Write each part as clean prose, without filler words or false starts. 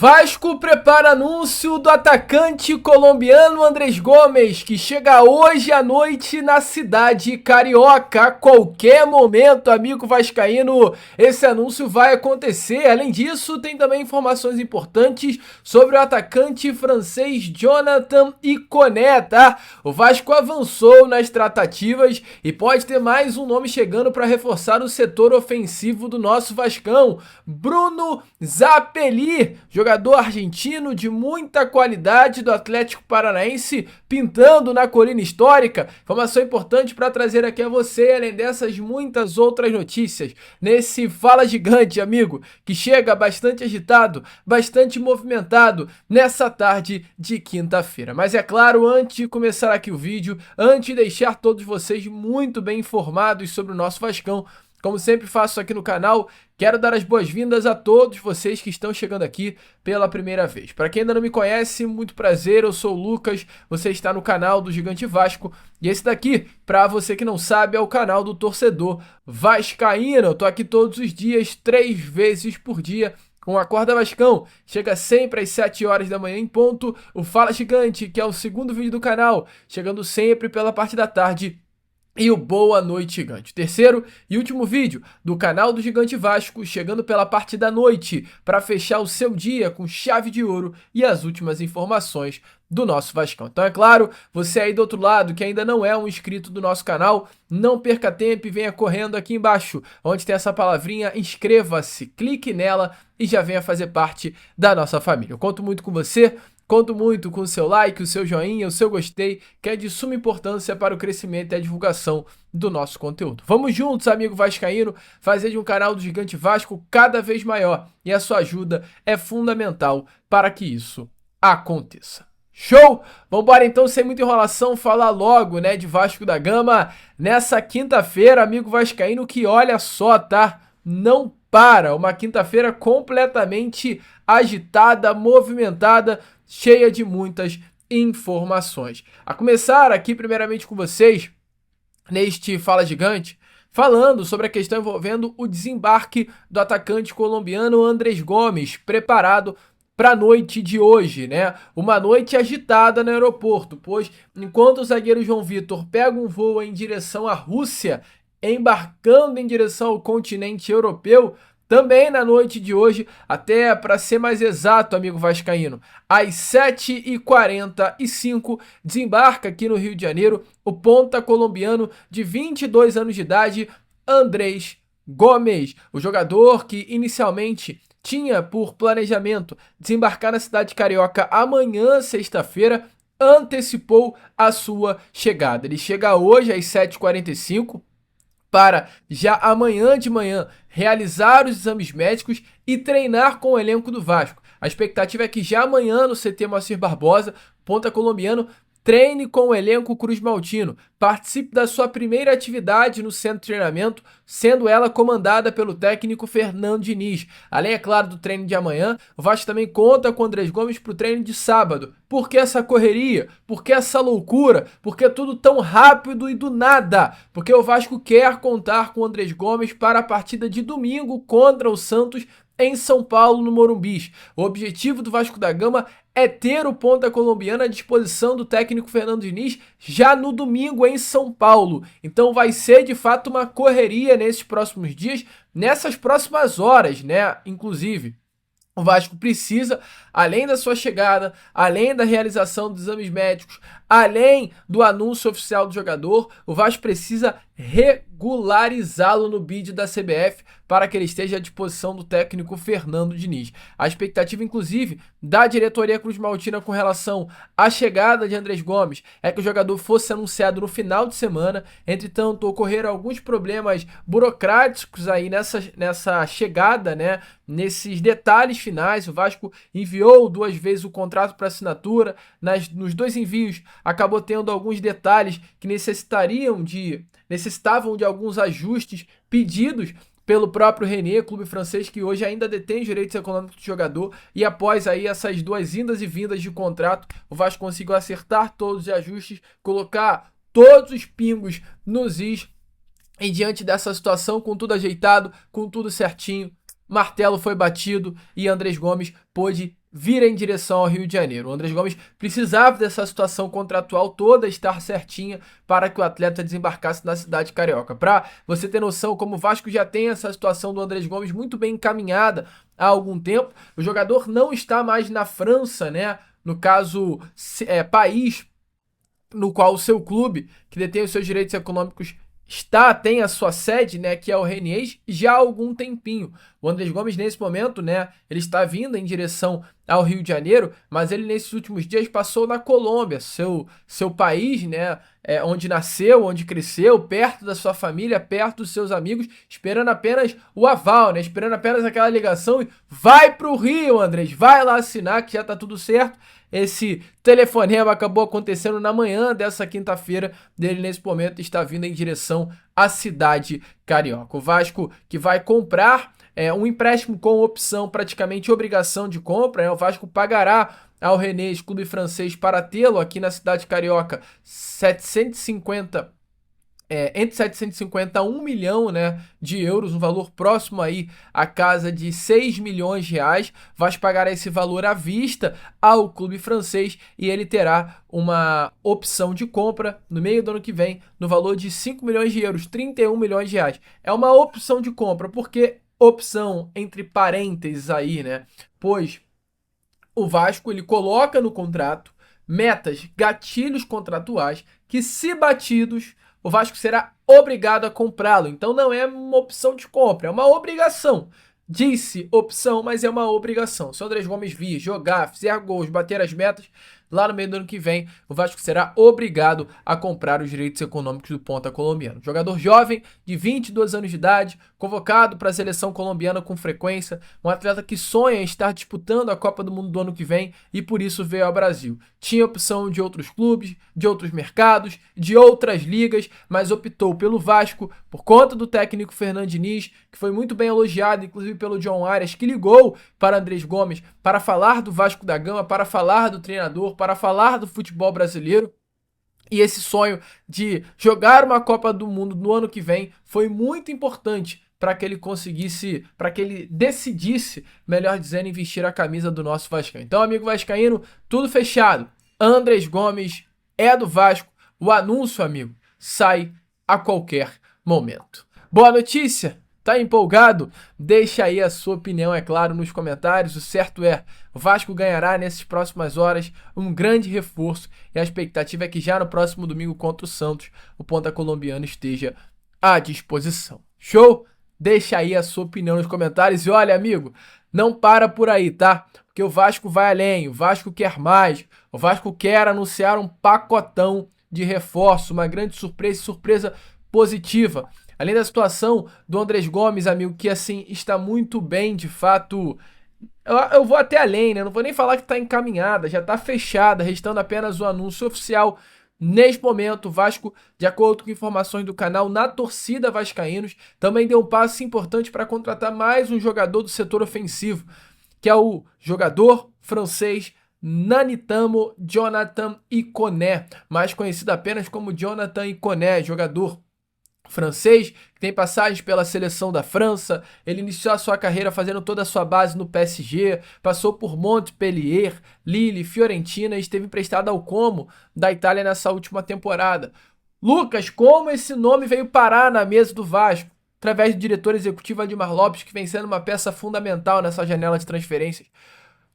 Vasco prepara anúncio do atacante colombiano Andrés Gomes, que chega hoje à noite na cidade carioca. A qualquer momento, amigo vascaíno, esse anúncio vai acontecer. Além disso, tem também informações importantes sobre o atacante francês Jonathan Iconé, tá? O Vasco avançou nas tratativas e pode ter mais um nome chegando para reforçar o setor ofensivo do nosso Vascão. Bruno Zapelli, jogador argentino de muita qualidade do Atlético Paranaense, pintando na colina histórica. Informação importante para trazer aqui a você, além dessas muitas outras notícias, nesse Fala Gigante, amigo, que chega bastante agitado, bastante movimentado nessa tarde de quinta-feira. Mas é claro, antes de começar aqui o vídeo, antes de deixar todos vocês muito bem informados sobre o nosso Vascão, como sempre faço aqui no canal, quero dar as boas-vindas a todos vocês que estão chegando aqui pela primeira vez. Para quem ainda não me conhece, muito prazer, eu sou o Lucas, você está no canal do Gigante Vasco, e esse daqui, para você que não sabe, é o canal do torcedor vascaíno. Eu tô aqui todos os dias, 3 vezes por dia, com a Acorda Vascão. Chega sempre às 7 horas da manhã em ponto, o Fala Gigante, que é o segundo vídeo do canal, chegando sempre pela parte da tarde, e o Boa Noite Gigante, terceiro e último vídeo do canal do Gigante Vasco, chegando pela parte da noite para fechar o seu dia com chave de ouro e as últimas informações do nosso Vascão. Então é claro, você aí do outro lado que ainda não é um inscrito do nosso canal, não perca tempo e venha correndo aqui embaixo, onde tem essa palavrinha inscreva-se, clique nela e já venha fazer parte da nossa família. Eu conto muito com você. Conto muito com o seu like, o seu joinha, o seu gostei, que é de suma importância para o crescimento e a divulgação do nosso conteúdo. Vamos juntos, amigo vascaíno, fazer de um canal do Gigante Vasco cada vez maior. E a sua ajuda é fundamental para que isso aconteça. Show? Vambora então, sem muita enrolação, falar logo, né, de Vasco da Gama nessa quinta-feira, amigo vascaíno, que olha só, tá? Não para, uma quinta-feira completamente agitada, movimentada, cheia de muitas informações. A começar aqui primeiramente com vocês, neste Fala Gigante, falando sobre a questão envolvendo o desembarque do atacante colombiano Andrés Gomes, preparado para a noite de hoje, né? Uma noite agitada no aeroporto, pois enquanto o zagueiro João Vitor pega um voo em direção à Rússia, embarcando em direção ao continente europeu, também na noite de hoje, até para ser mais exato, amigo vascaíno, às 7h45, desembarca aqui no Rio de Janeiro o ponta colombiano de 22 anos de idade, Andrés Gomes, o jogador que inicialmente tinha por planejamento desembarcar na cidade carioca amanhã, sexta-feira, antecipou a sua chegada. Ele chega hoje às 7h45, para já amanhã de manhã realizar os exames médicos e treinar com o elenco do Vasco. A expectativa é que já amanhã no CT Moacir Barbosa, ponta colombiano, treine com o elenco Cruz Maltino, participe da sua primeira atividade no centro de treinamento, sendo ela comandada pelo técnico Fernando Diniz. Além, é claro, do treino de amanhã, o Vasco também conta com o Andrés Gomes para o treino de sábado. Por que essa correria? Por que essa loucura? Por que tudo tão rápido e do nada? Porque o Vasco quer contar com o Andrés Gomes para a partida de domingo contra o Santos em São Paulo, no Morumbi. O objetivo do Vasco da Gama é ter o ponta colombiano à disposição do técnico Fernando Diniz já no domingo em São Paulo. Então vai ser de fato uma correria nesses próximos dias, nessas próximas horas, né? Inclusive, o Vasco precisa, além da sua chegada, além da realização dos exames médicos, além do anúncio oficial do jogador, o Vasco precisa regularizá-lo no bid da CBF para que ele esteja à disposição do técnico Fernando Diniz. A expectativa, inclusive, da diretoria Cruz Maltina com relação à chegada de Andrés Gomes é que o jogador fosse anunciado no final de semana. Entretanto, ocorreram alguns problemas burocráticos aí nessa chegada, né? Nesses detalhes finais, o Vasco enviou 2 vezes o contrato para assinatura. Nos 2 envios, acabou tendo alguns detalhes que necessitavam de alguns ajustes pedidos pelo próprio Rennes, clube francês que hoje ainda detém os direitos econômicos do jogador, e após aí essas 2 indas e vindas de contrato, o Vasco conseguiu acertar todos os ajustes, colocar todos os pingos nos is, e diante dessa situação, com tudo ajeitado, com tudo certinho, martelo foi batido e Andrés Gomes pôde vira em direção ao Rio de Janeiro. O Andrés Gomes precisava dessa situação contratual toda estar certinha para que o atleta desembarcasse na cidade carioca. Para você ter noção, como o Vasco já tem essa situação do Andrés Gomes muito bem encaminhada há algum tempo, o jogador não está mais na França, né? No caso, país no qual o seu clube, que detém os seus direitos econômicos, tem a sua sede, né, que é o Rennes, já há algum tempinho. O Andrés Gomes, nesse momento, né, ele está vindo em direção ao Rio de Janeiro, mas ele, nesses últimos dias, passou na Colômbia, seu país, né, onde nasceu, onde cresceu, perto da sua família, perto dos seus amigos, esperando apenas o aval, né, esperando apenas aquela ligação e vai pro Rio, Andrés, vai lá assinar que já tá tudo certo. Esse telefonema acabou acontecendo na manhã dessa quinta-feira. Dele, nesse momento, está vindo em direção à cidade carioca. O Vasco que vai comprar um empréstimo com opção, praticamente obrigação de compra. O Vasco pagará ao Rennes, clube francês, para tê-lo aqui na cidade carioca, entre 750 a 1 milhão, né, de euros, um valor próximo aí à casa de 6 milhões de reais. Vai pagar esse valor à vista ao clube francês e ele terá uma opção de compra no meio do ano que vem no valor de 5 milhões de euros, 31 milhões de reais. É uma opção de compra, porque opção entre parênteses aí, né, pois o Vasco ele coloca no contrato metas, gatilhos contratuais que, se batidos, o Vasco será obrigado a comprá-lo. Então não é uma opção de compra, é uma obrigação. Disse opção, mas é uma obrigação. Se o Andrés Gomes vir, jogar, fizer gols, bater as metas, lá no meio do ano que vem, o Vasco será obrigado a comprar os direitos econômicos do ponta colombiano. Jogador jovem, de 22 anos de idade, convocado para a seleção colombiana com frequência, um atleta que sonha em estar disputando a Copa do Mundo do ano que vem e por isso veio ao Brasil. Tinha opção de outros clubes, de outros mercados, de outras ligas, mas optou pelo Vasco por conta do técnico Fernando Diniz, que foi muito bem elogiado, inclusive pelo John Arias, que ligou para Andrés Gomes para falar do Vasco da Gama, para falar do treinador, para falar do futebol brasileiro. E esse sonho de jogar uma Copa do Mundo no ano que vem foi muito importante para que ele conseguisse, para que ele decidisse, melhor dizendo, em vestir a camisa do nosso Vasco. Então, amigo vascaíno, tudo fechado. Andrés Gomes é do Vasco. O anúncio, amigo, sai a qualquer momento. Boa notícia? Tá empolgado? Deixa aí a sua opinião, é claro, nos comentários. O certo é, o Vasco ganhará nessas próximas horas um grande reforço e a expectativa é que já no próximo domingo contra o Santos, o ponta colombiano esteja à disposição. Show? Deixa aí a sua opinião nos comentários e olha, amigo, não para por aí, tá? Porque o Vasco vai além, o Vasco quer mais, o Vasco quer anunciar um pacotão de reforço, uma grande surpresa positiva. Além da situação do Andrés Gomes, amigo, que assim está muito bem, de fato. Eu vou até além, né? Não vou nem falar que está encaminhada, já está fechada, restando apenas o anúncio oficial. Neste momento, o Vasco, de acordo com informações do canal Na Torcida Vascaínos, também deu um passo importante para contratar mais um jogador do setor ofensivo, que é o jogador francês Nanitamo Jonathan Iconé, mais conhecido apenas como Jonathan Iconé, jogador francês, que tem passagens pela seleção da França. Ele iniciou a sua carreira fazendo toda a sua base no PSG, passou por Montpellier, Lille, Fiorentina e esteve emprestado ao Como da Itália nessa última temporada. Lucas, como esse nome veio parar na mesa do Vasco? Através do diretor executivo Admar Lopes, que vem sendo uma peça fundamental nessa janela de transferências.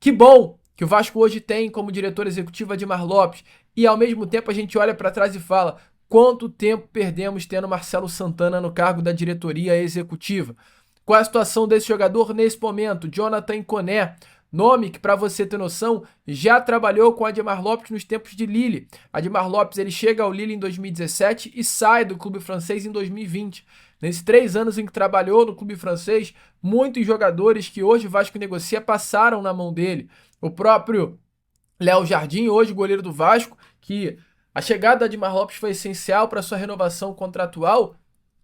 Que bom que o Vasco hoje tem como diretor executivo Admar Lopes e ao mesmo tempo a gente olha para trás e fala: quanto tempo perdemos tendo Marcelo Santana no cargo da diretoria executiva? Qual é a situação desse jogador nesse momento? Jonathan Iconé, nome que, para você ter noção, já trabalhou com Admar Lopes nos tempos de Lille. Admar Lopes ele chega ao Lille em 2017 e sai do clube francês em 2020. Nesses 3 anos em que trabalhou no clube francês, muitos jogadores que hoje o Vasco negocia passaram na mão dele. O próprio Léo Jardim, hoje goleiro do Vasco, que a chegada do Admar Lopes foi essencial para sua renovação contratual.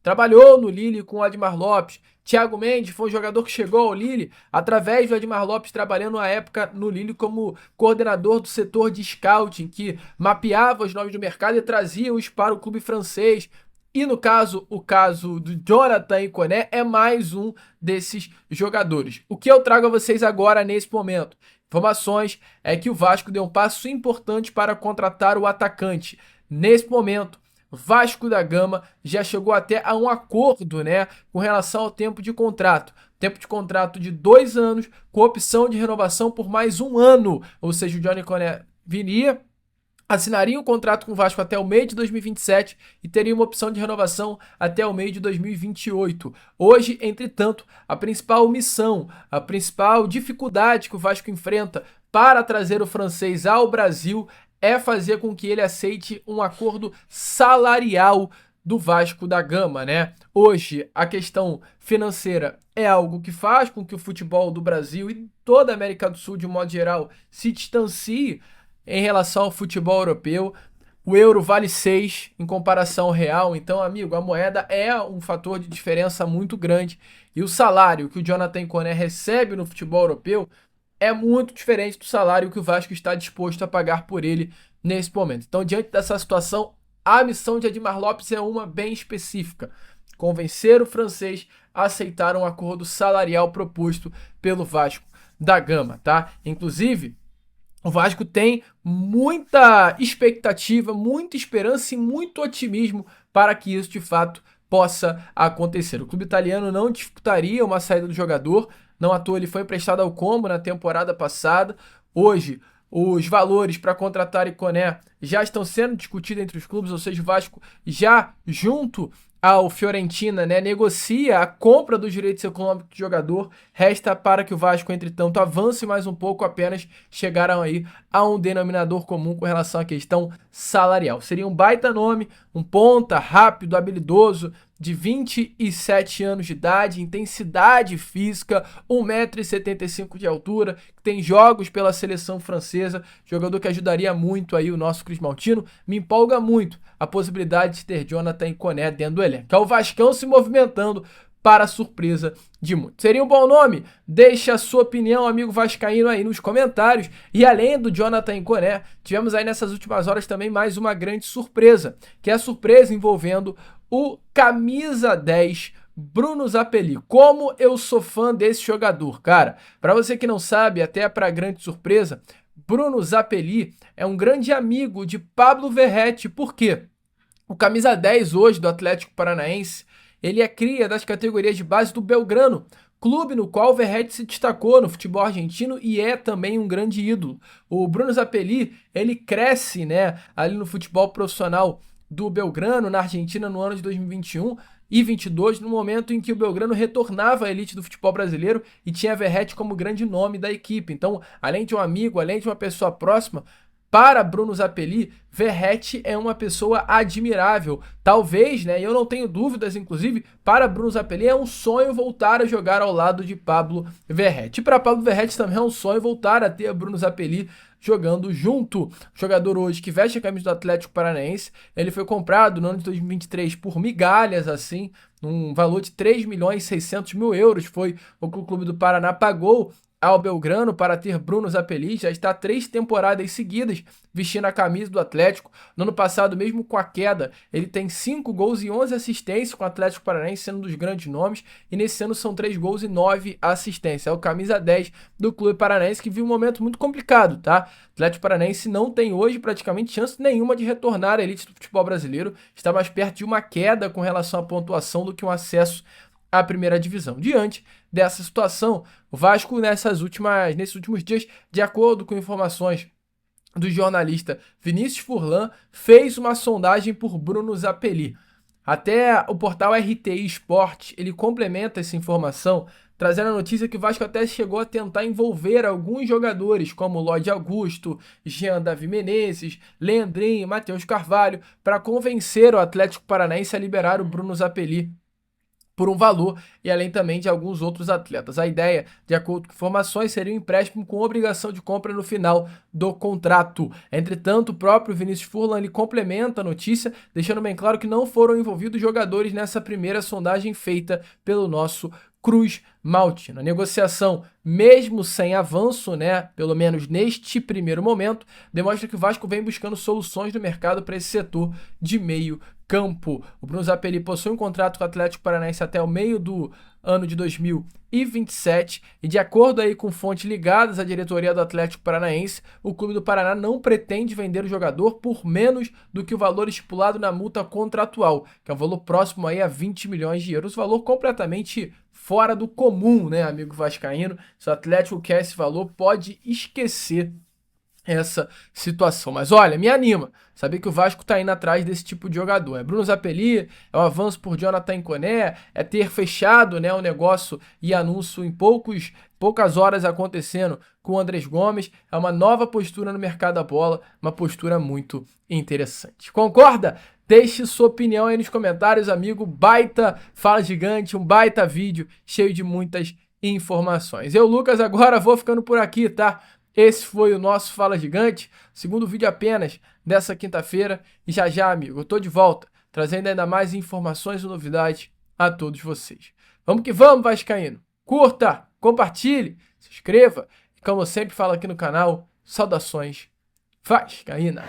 Trabalhou no Lille com o Admar Lopes. Thiago Mendes foi um jogador que chegou ao Lille através do Admar Lopes, trabalhando à época no Lille como coordenador do setor de scouting, que mapeava os nomes do mercado e trazia-os para o clube francês. E no caso, o caso do Jonathan Iconé é mais um desses jogadores. O que eu trago a vocês agora nesse momento? Informações é que o Vasco deu um passo importante para contratar o atacante. Nesse momento, Vasco da Gama já chegou até a um acordo, né, com relação ao tempo de contrato. Tempo de contrato de 2 anos, com opção de renovação por mais 1 ano. Ou seja, o Johnny Koné assinaria um contrato com o Vasco até o meio de 2027 e teria uma opção de renovação até o meio de 2028. Hoje, entretanto, a principal missão, a principal dificuldade que o Vasco enfrenta para trazer o francês ao Brasil é fazer com que ele aceite um acordo salarial do Vasco da Gama, né? Hoje, a questão financeira é algo que faz com que o futebol do Brasil e toda a América do Sul, de um modo geral, se distancie em relação ao futebol europeu. O euro vale 6 em comparação ao real, então, amigo, a moeda é um fator de diferença muito grande. E o salário que o Jonathan Koné recebe no futebol europeu é muito diferente do salário que o Vasco está disposto a pagar por ele nesse momento. Então, diante dessa situação, a missão de Edmar Lopes é uma bem específica: convencer o francês a aceitar um acordo salarial proposto pelo Vasco da Gama, tá? Inclusive, o Vasco tem muita expectativa, muita esperança e muito otimismo para que isso de fato possa acontecer. O clube italiano não disputaria uma saída do jogador, não à toa ele foi emprestado ao Como na temporada passada. Hoje, os valores para contratar Koné já estão sendo discutidos entre os clubes, ou seja, o Vasco já junto ao Fiorentina, né, negocia a compra dos direitos econômicos do jogador. Resta para que o Vasco, entretanto, avance mais um pouco, apenas chegaram aí a um denominador comum com relação à questão salarial. Seria um baita nome, um ponta rápido, habilidoso, de 27 anos de idade, intensidade física, 1,75 m de altura, que tem jogos pela seleção francesa, jogador que ajudaria muito aí o nosso Cruz Maltino. Me empolga muito a possibilidade de ter Jonathan Koné dentro do elenco. É o Vascão se movimentando para a surpresa de muitos. Seria um bom nome? Deixe a sua opinião, amigo vascaíno, aí nos comentários. E além do Jonathan Koné, tivemos aí nessas últimas horas também mais uma grande surpresa, que é a surpresa envolvendo o camisa 10 Bruno Zapelli. Como eu sou fã desse jogador, cara. Para você que não sabe, até para grande surpresa, Bruno Zapelli é um grande amigo de Pablo Verratti. Por quê? O camisa 10 hoje do Atlético Paranaense, ele é cria das categorias de base do Belgrano, clube no qual o Verratti se destacou no futebol argentino e é também um grande ídolo. O Bruno Zapelli, ele cresce, né, ali no futebol profissional do Belgrano, na Argentina, no ano de 2021 e 22, no momento em que o Belgrano retornava à elite do futebol brasileiro e tinha Verratti como grande nome da equipe. Então, além de um amigo, além de uma pessoa próxima, para Bruno Zapelli, Verratti é uma pessoa admirável. Talvez, né, eu não tenho dúvidas, inclusive, para Bruno Zapelli é um sonho voltar a jogar ao lado de Pablo Verratti. E para Pablo Verratti também é um sonho voltar a ter Bruno Zapelli jogando junto. O jogador hoje que veste a camisa do Atlético Paranaense, ele foi comprado no ano de 2023 por migalhas, assim, um valor de 3.600.000 euros. Foi o que o clube do Paraná pagou ao Belgrano para ter Bruno Zapelli. Já está 3 temporadas seguidas vestindo a camisa do Atlético. No ano passado, mesmo com a queda, ele tem 5 gols e 11 assistências com o Atlético Paranaense, sendo um dos grandes nomes, e nesse ano são 3 gols e 9 assistências. É o camisa 10 do clube paranaense, que vive um momento muito complicado, tá? O Atlético Paranaense não tem hoje praticamente chance nenhuma de retornar à elite do futebol brasileiro. Está mais perto de uma queda com relação à pontuação do que um acesso à primeira divisão. Diante dessa situação, o Vasco nesses últimos dias, de acordo com informações do jornalista Vinícius Furlan, fez uma sondagem por Bruno Zapelli. Até o portal RTI Sport, ele complementa essa informação, trazendo a notícia que o Vasco até chegou a tentar envolver alguns jogadores, como Lloyd Augusto, Jean Davi Menezes, Leandrinho, Matheus Carvalho, para convencer o Atlético Paranaense a liberar o Bruno Zapelli por um valor, e além também de alguns outros atletas. A ideia, de acordo com informações, seria um empréstimo com obrigação de compra no final do contrato. Entretanto, o próprio Vinícius Furlan ele complementa a notícia, deixando bem claro que não foram envolvidos jogadores nessa primeira sondagem feita pelo nosso Cruz Maltino. A negociação, mesmo sem avanço, né, pelo menos neste primeiro momento, demonstra que o Vasco vem buscando soluções no mercado para esse setor de meio campo. O Bruno Zapelli possui um contrato com o Atlético Paranaense até o meio do ano de 2027. E de acordo aí com fontes ligadas à diretoria do Atlético Paranaense, o Clube do Paraná não pretende vender o jogador por menos do que o valor estipulado na multa contratual, que é um valor próximo aí a 20 milhões de euros, valor completamente fora do comum, né, amigo vascaíno? Se o Atlético quer esse valor, pode esquecer essa situação. Mas olha, me anima saber que o Vasco tá indo atrás desse tipo de jogador. É Bruno Zapelli, é um avanço por Jonathan Koné, é ter fechado, né, o negócio e anúncio em poucas horas acontecendo com o Andrés Gomes. É uma nova postura no mercado da bola, uma postura muito interessante. Concorda? Deixe sua opinião aí nos comentários, amigo. Baita Fala Gigante, um baita vídeo cheio de muitas informações. Eu, Lucas, agora vou ficando por aqui, tá? Esse foi o nosso Fala Gigante, segundo vídeo apenas dessa quinta-feira. E já, amigo, eu tô de volta, trazendo ainda mais informações e novidades a todos vocês. Vamos que vamos, vascaíno! Curta, compartilhe, se inscreva. E como eu sempre falo aqui no canal, saudações vascaína!